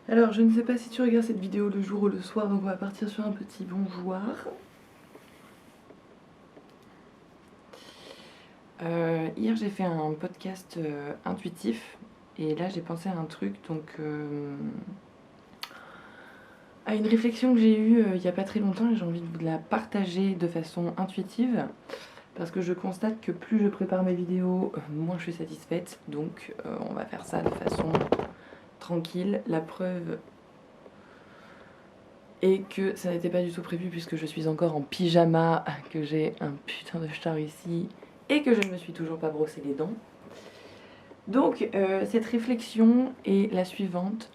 Alors, je ne sais pas si tu regardes cette vidéo le jour ou le soir, donc on va partir sur un petit bonjour. Hier, j'ai fait un podcast intuitif, et là, j'ai pensé à un truc, à une réflexion que j'ai eue il n'y a pas très longtemps, et j'ai envie de vous la partager de façon intuitive, parce que je constate que plus je prépare mes vidéos, moins je suis satisfaite, donc on va faire ça de façon tranquille. La preuve et que ça n'était pas du tout prévu puisque je suis encore en pyjama, que j'ai un putain de chat ici et que je ne me suis toujours pas brossé les dents. Donc cette réflexion est la suivante: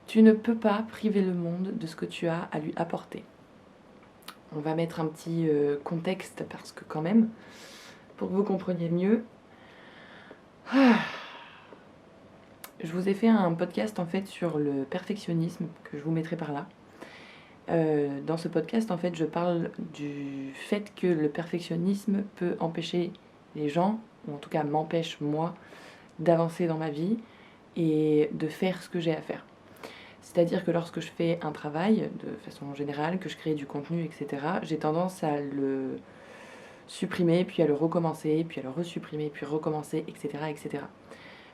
tu ne peux pas priver le monde de ce que tu as à lui apporter. On va mettre un petit contexte parce que quand même, pour que vous compreniez mieux, je vous ai fait un podcast en fait sur le perfectionnisme que je vous mettrai par là. Dans ce podcast, en fait, je parle du fait que le perfectionnisme peut empêcher les gens, ou en tout cas m'empêche moi, d'avancer dans ma vie et de faire ce que j'ai à faire. C'est-à-dire que lorsque je fais un travail, de façon générale, que je crée du contenu, etc., j'ai tendance à le supprimer, puis à le recommencer, puis à le resupprimer, puis recommencer, etc., etc.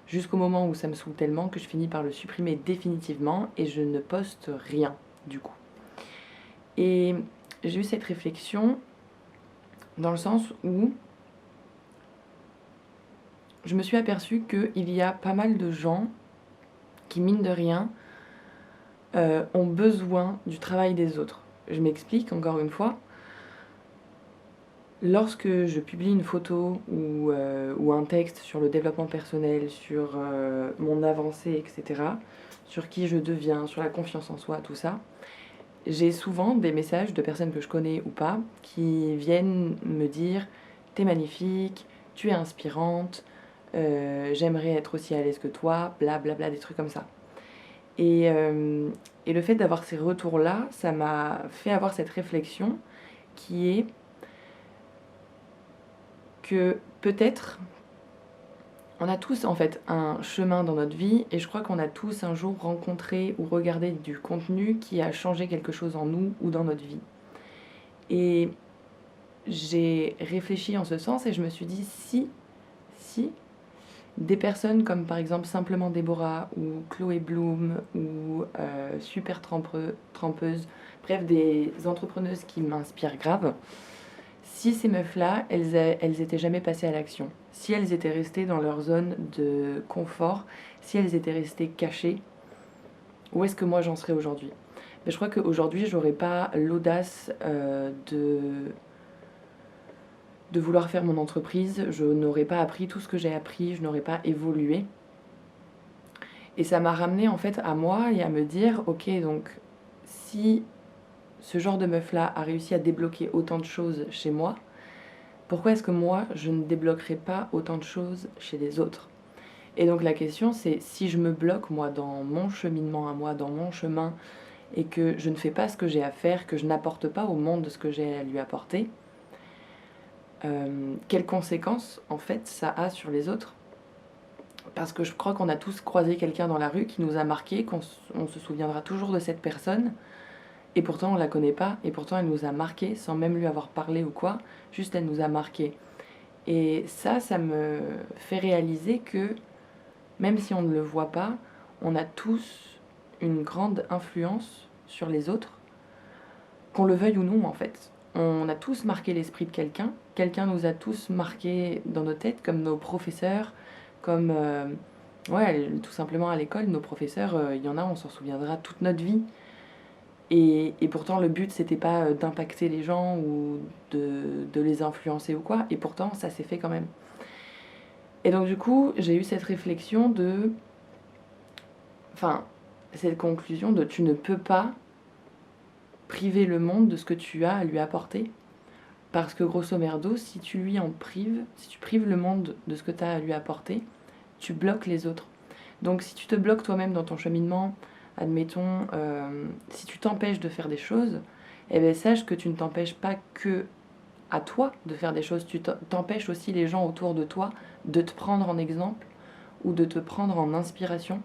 Jusqu'au moment où ça me saoule tellement que je finis par le supprimer définitivement et je ne poste rien, du coup. Et j'ai eu cette réflexion dans le sens où je me suis aperçue qu'il y a pas mal de gens qui, mine de rien, ont besoin du travail des autres. Je m'explique encore une fois. Lorsque je publie une photo ou un texte sur le développement personnel, sur mon avancée, etc., sur qui je deviens, sur la confiance en soi, tout ça, j'ai souvent des messages de personnes que je connais ou pas qui viennent me dire « T'es magnifique, tu es inspirante, j'aimerais être aussi à l'aise que toi, blablabla », des trucs comme ça. Et le fait d'avoir ces retours-là, ça m'a fait avoir cette réflexion qui est que peut-être on a tous en fait un chemin dans notre vie, et je crois qu'on a tous un jour rencontré ou regardé du contenu qui a changé quelque chose en nous ou dans notre vie. Et j'ai réfléchi en ce sens et je me suis dit si des personnes comme par exemple Simplement Déborah ou Chloé Bloom ou Super Trempeuse, bref des entrepreneuses qui m'inspirent grave, si ces meufs-là, elles étaient jamais passées à l'action, si elles étaient restées dans leur zone de confort, si elles étaient restées cachées, où est-ce que moi j'en serais aujourd'hui? Mais je crois qu'aujourd'hui, j'aurais pas l'audace de vouloir faire mon entreprise, je n'aurais pas appris tout ce que j'ai appris, je n'aurais pas évolué. Et ça m'a ramené en fait à moi et à me dire, ok, donc si ce genre de meuf-là a réussi à débloquer autant de choses chez moi, pourquoi est-ce que moi, je ne débloquerai pas autant de choses chez les autres? Et donc la question, c'est si je me bloque, moi, dans mon cheminement à moi, dans mon chemin, et que je ne fais pas ce que j'ai à faire, que je n'apporte pas au monde ce que j'ai à lui apporter, quelles conséquences, en fait, ça a sur les autres? Parce que je crois qu'on a tous croisé quelqu'un dans la rue qui nous a marqué, qu'on se souviendra toujours de cette personne, et pourtant on la connaît pas, et pourtant elle nous a marqué sans même lui avoir parlé ou quoi, juste elle nous a marqué. Et ça me fait réaliser que, même si on ne le voit pas, on a tous une grande influence sur les autres, qu'on le veuille ou non en fait. On a tous marqué l'esprit de quelqu'un, quelqu'un nous a tous marqué dans nos têtes, comme nos professeurs, comme... ouais, tout simplement à l'école, nos professeurs, il y en a, on s'en souviendra toute notre vie. Et pourtant, le but, c'était pas d'impacter les gens ou de les influencer ou quoi. Et pourtant, ça s'est fait quand même. Et donc, du coup, j'ai eu cette réflexion de... Enfin, cette conclusion de tu ne peux pas priver le monde de ce que tu as à lui apporter. Parce que, grosso merdo, si tu lui en prives, si tu prives le monde de ce que tu as à lui apporter, tu bloques les autres. Donc, si tu te bloques toi-même dans ton cheminement, admettons, si tu t'empêches de faire des choses, eh bien, sache que tu ne t'empêches pas que à toi de faire des choses, tu t'empêches aussi les gens autour de toi de te prendre en exemple ou de te prendre en inspiration.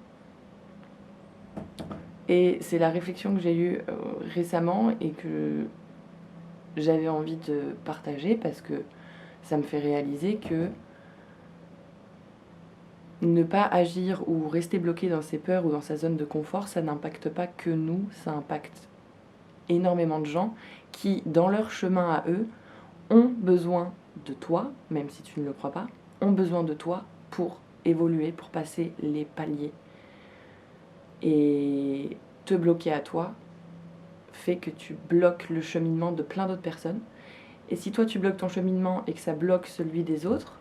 Et c'est la réflexion que j'ai eue récemment et que j'avais envie de partager parce que ça me fait réaliser que ne pas agir ou rester bloqué dans ses peurs ou dans sa zone de confort, ça n'impacte pas que nous, ça impacte énormément de gens qui, dans leur chemin à eux, ont besoin de toi, même si tu ne le crois pas, ont besoin de toi pour évoluer, pour passer les paliers. Et te bloquer à toi fait que tu bloques le cheminement de plein d'autres personnes. Et si toi tu bloques ton cheminement et que ça bloque celui des autres,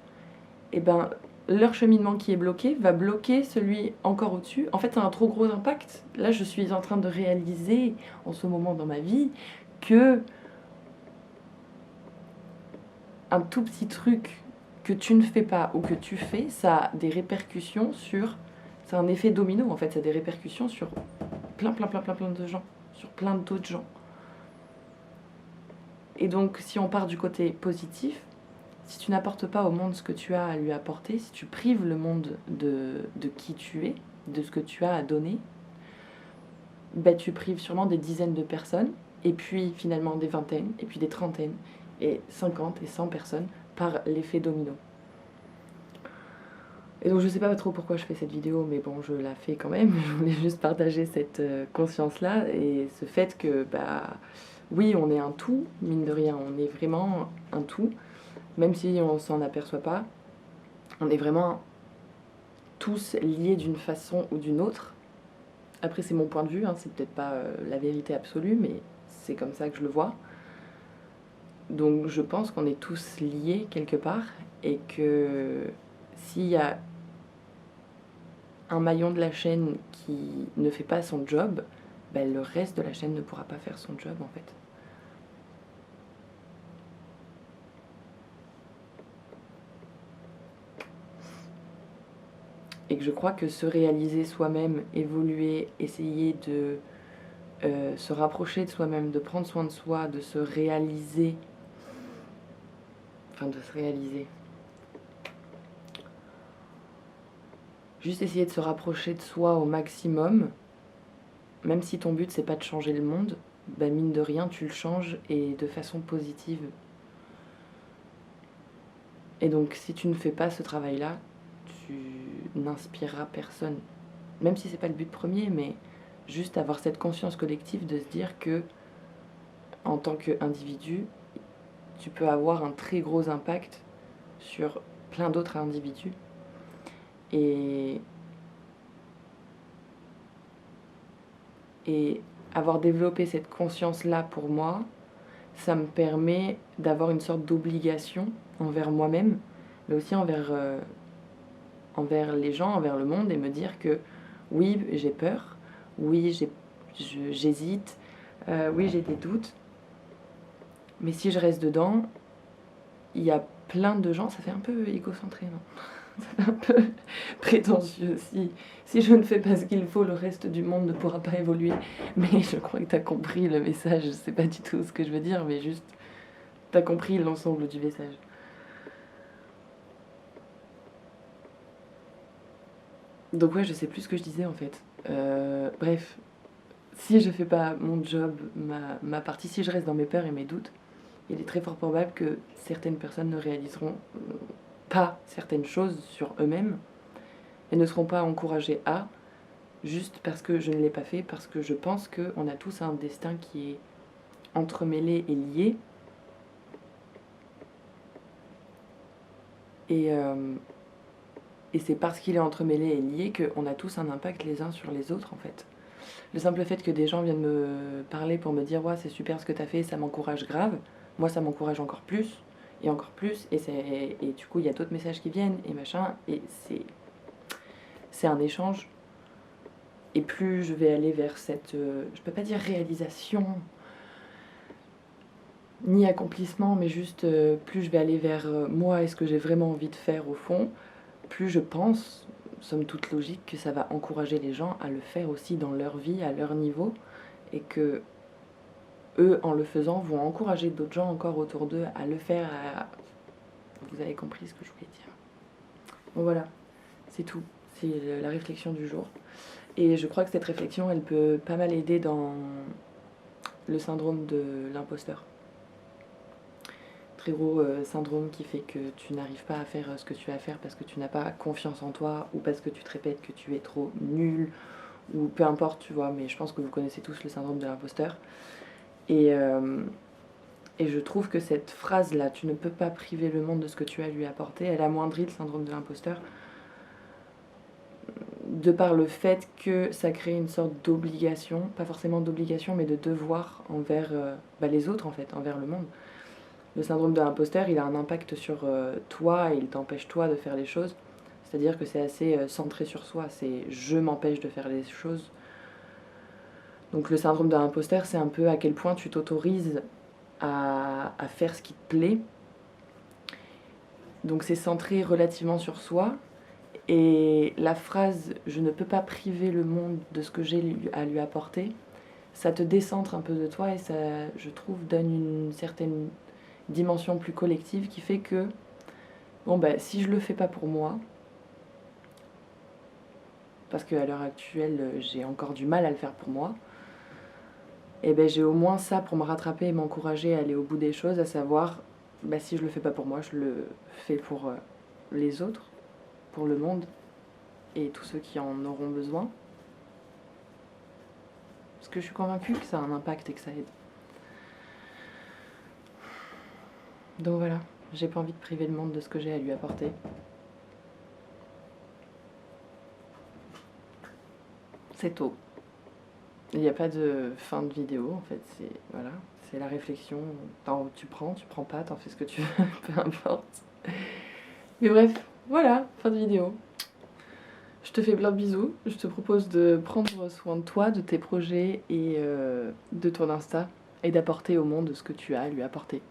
et ben leur cheminement qui est bloqué va bloquer celui encore au-dessus. En fait, ça a un trop gros impact. Là, je suis en train de réaliser en ce moment dans ma vie que un tout petit truc que tu ne fais pas ou que tu fais, ça a des répercussions sur... C'est un effet domino en fait, ça a des répercussions sur plein de gens, sur plein d'autres gens. Et donc si on part du côté positif, si tu n'apportes pas au monde ce que tu as à lui apporter, si tu prives le monde de qui tu es, de ce que tu as à donner, ben tu prives sûrement des dizaines de personnes, et puis finalement des vingtaines, et puis des trentaines, et 50 et 100 personnes par l'effet domino. Et donc je sais pas trop pourquoi je fais cette vidéo, mais bon, je la fais quand même. Je voulais juste partager cette conscience-là et ce fait que, bah, oui, on est un tout, mine de rien, on est vraiment un tout, même si on s'en aperçoit pas. On est vraiment tous liés d'une façon ou d'une autre. Après, c'est mon point de vue, hein, c'est peut-être pas la vérité absolue, mais c'est comme ça que je le vois. Donc je pense qu'on est tous liés quelque part et que s'il y a un maillon de la chaîne qui ne fait pas son job, ben le reste de la chaîne ne pourra pas faire son job en fait. Et que je crois que se réaliser soi-même, évoluer, essayer de se rapprocher de soi-même, de prendre soin de soi, de se réaliser, juste essayer de se rapprocher de soi au maximum, même si ton but c'est pas de changer le monde, bah mine de rien tu le changes et de façon positive. Et donc si tu ne fais pas ce travail-là, tu n'inspireras personne. Même si c'est pas le but premier, mais juste avoir cette conscience collective de se dire que en tant qu'individu, tu peux avoir un très gros impact sur plein d'autres individus. Et avoir développé cette conscience-là pour moi, ça me permet d'avoir une sorte d'obligation envers moi-même, mais aussi envers les gens, envers le monde, et me dire que oui, j'ai peur, oui, j'hésite, oui, j'ai des doutes, mais si je reste dedans, il y a plein de gens, ça fait un peu égocentré, non? Ça fait un peu prétentieux. Si je ne fais pas ce qu'il faut, le reste du monde ne pourra pas évoluer. Mais je crois que tu as compris le message. Je sais pas du tout ce que je veux dire, mais juste, tu as compris l'ensemble du message. Donc ouais, je sais plus ce que je disais en fait. Bref, si je fais pas mon job, ma partie, si je reste dans mes peurs et mes doutes, il est très fort probable que certaines personnes ne réaliseront pas certaines choses sur eux-mêmes et ne seront pas encouragées à, juste parce que je ne l'ai pas fait, parce que je pense qu'on a tous un destin qui est entremêlé et lié. Et c'est parce qu'il est entremêlé et lié qu'on a tous un impact les uns sur les autres en fait. Le simple fait que des gens viennent me parler pour me dire ouais, c'est super ce que t'as fait, ça m'encourage grave, moi ça m'encourage encore plus, et encore plus, et du coup il y a d'autres messages qui viennent, et machin, et c'est un échange. Et plus je vais aller vers cette, je peux pas dire réalisation, ni accomplissement, mais juste plus je vais aller vers moi et ce que j'ai vraiment envie de faire au fond, plus je pense, somme toute logique, que ça va encourager les gens à le faire aussi dans leur vie, à leur niveau, et que eux, en le faisant, vont encourager d'autres gens encore autour d'eux à le faire. Vous avez compris ce que je voulais dire. Bon voilà, c'est tout. C'est la réflexion du jour. Et je crois que cette réflexion, elle peut pas mal aider dans le syndrome de l'imposteur. Très gros syndrome qui fait que tu n'arrives pas à faire ce que tu as à faire parce que tu n'as pas confiance en toi ou parce que tu te répètes que tu es trop nul ou peu importe, tu vois, mais je pense que vous connaissez tous le syndrome de l'imposteur. Et je trouve que cette phrase-là, tu ne peux pas priver le monde de ce que tu as à lui apporter, elle amoindrit le syndrome de l'imposteur de par le fait que ça crée une sorte d'obligation, pas forcément d'obligation, mais de devoir envers les autres en fait, envers le monde. Le syndrome de l'imposteur, il a un impact sur toi et il t'empêche toi de faire les choses. C'est-à-dire que c'est assez centré sur soi, c'est je m'empêche de faire les choses. Donc le syndrome de l'imposteur, c'est un peu à quel point tu t'autorises à faire ce qui te plaît. Donc c'est centré relativement sur soi. Et la phrase « je ne peux pas priver le monde de ce que j'ai à lui apporter », ça te décentre un peu de toi et ça, je trouve, donne une certaine dimension plus collective qui fait que, bon si je le fais pas pour moi, parce qu'à l'heure actuelle, j'ai encore du mal à le faire pour moi, et j'ai au moins ça pour me rattraper et m'encourager à aller au bout des choses, à savoir, si je le fais pas pour moi, je le fais pour les autres, pour le monde et tous ceux qui en auront besoin. Parce que je suis convaincue que ça a un impact et que ça aide. Donc voilà, j'ai pas envie de priver le monde de ce que j'ai à lui apporter. C'est tôt. Il n'y a pas de fin de vidéo en fait, c'est la réflexion. Tu prends pas, t'en fais ce que tu veux, peu importe. Mais bref, voilà, fin de vidéo. Je te fais plein de bisous. Je te propose de prendre soin de toi, de tes projets et de ton Insta et d'apporter au monde ce que tu as à lui apporter.